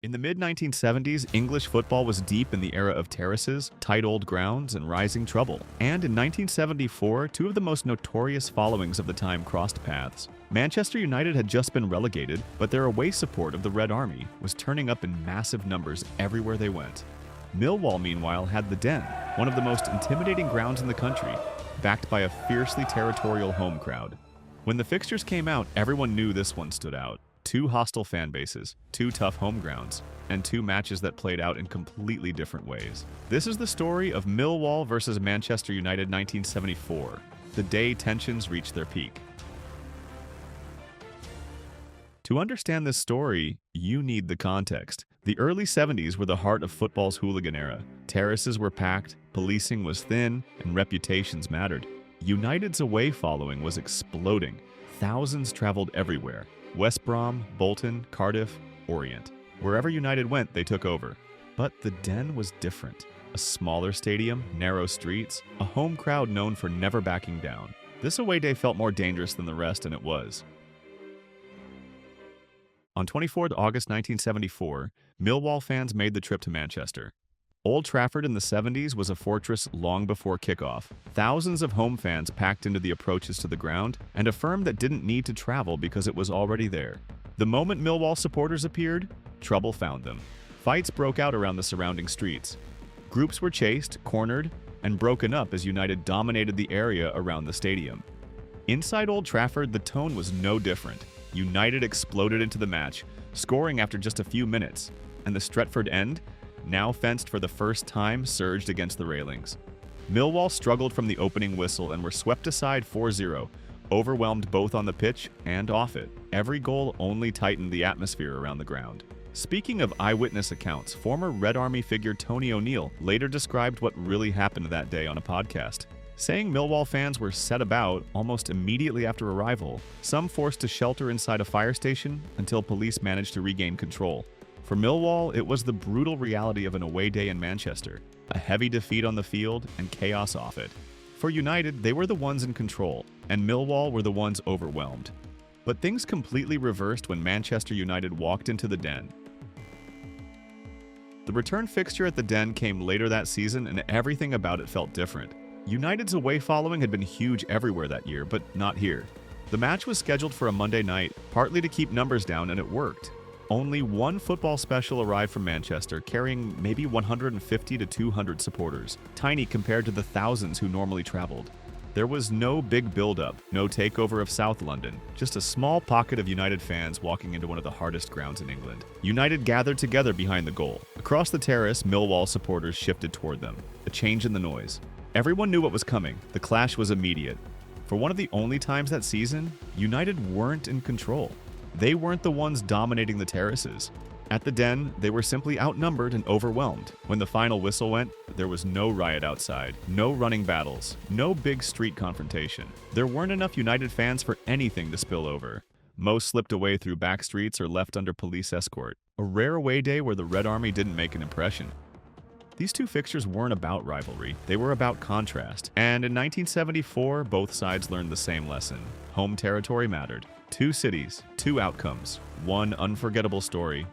In the mid-1970s, English football was deep in the era of terraces, tight old grounds, and rising trouble. And in 1974, two of the most notorious followings of the time crossed paths. Manchester United had just been relegated, but their away support of the Red Army was turning up in massive numbers everywhere they went. Millwall, meanwhile, had the Den, one of the most intimidating grounds in the country, backed by a fiercely territorial home crowd. When the fixtures came out, everyone knew this one stood out. Two hostile fan bases, two tough home grounds, and two matches that played out in completely different ways. This is the story of Millwall versus Manchester United 1974, the day tensions reached their peak. To understand this story, you need the context. The early 70s were the heart of football's hooligan era. Terraces were packed, policing was thin, and reputations mattered. United's away following was exploding. Thousands traveled everywhere. West Brom, Bolton, Cardiff, Orient. Wherever United went, they took over. But the Den was different. A smaller stadium, narrow streets, a home crowd known for never backing down. This away day felt more dangerous than the rest, and it was. On 24 August 1974, Millwall fans made the trip to Manchester. Old Trafford in the 70s was a fortress long before kickoff. Thousands of home fans packed into the approaches to the ground, and a firm that didn't need to travel because it was already there. The moment Millwall supporters appeared, trouble found them. Fights broke out around the surrounding streets. Groups were chased, cornered, and broken up as United dominated the area around the stadium. Inside Old Trafford, the tone was no different. United exploded into the match, scoring after just a few minutes, and the Stretford end, now fenced for the first time, surged against the railings. Millwall struggled from the opening whistle and were swept aside 4-0, overwhelmed both on the pitch and off it. Every goal only tightened the atmosphere around the ground. Speaking of eyewitness accounts, former Red Army figure Tony O'Neill later described what really happened that day on a podcast, saying Millwall fans were set about almost immediately after arrival, some forced to shelter inside a fire station until police managed to regain control. For Millwall, it was the brutal reality of an away day in Manchester, a heavy defeat on the field and chaos off it. For United, they were the ones in control, and Millwall were the ones overwhelmed. But things completely reversed when Manchester United walked into the Den. The return fixture at the Den came later that season, and everything about it felt different. United's away following had been huge everywhere that year, but not here. The match was scheduled for a Monday night, partly to keep numbers down, and it worked. Only one football special arrived from Manchester, carrying maybe 150 to 200 supporters, tiny compared to the thousands who normally traveled. There was no big build-up, no takeover of South London, just a small pocket of United fans walking into one of the hardest grounds in England. United gathered together behind the goal. Across the terrace, Millwall supporters shifted toward them, a change in the noise. Everyone knew what was coming. The clash was immediate. For one of the only times that season, United weren't in control. They weren't the ones dominating the terraces. At the Den, they were simply outnumbered and overwhelmed. When the final whistle went, there was no riot outside, no running battles, no big street confrontation. There weren't enough United fans for anything to spill over. Most slipped away through back streets or left under police escort. A rare away day where the Red Army didn't make an impression. These two fixtures weren't about rivalry, they were about contrast. And in 1974, both sides learned the same lesson. Home territory mattered. Two cities, two outcomes, one unforgettable story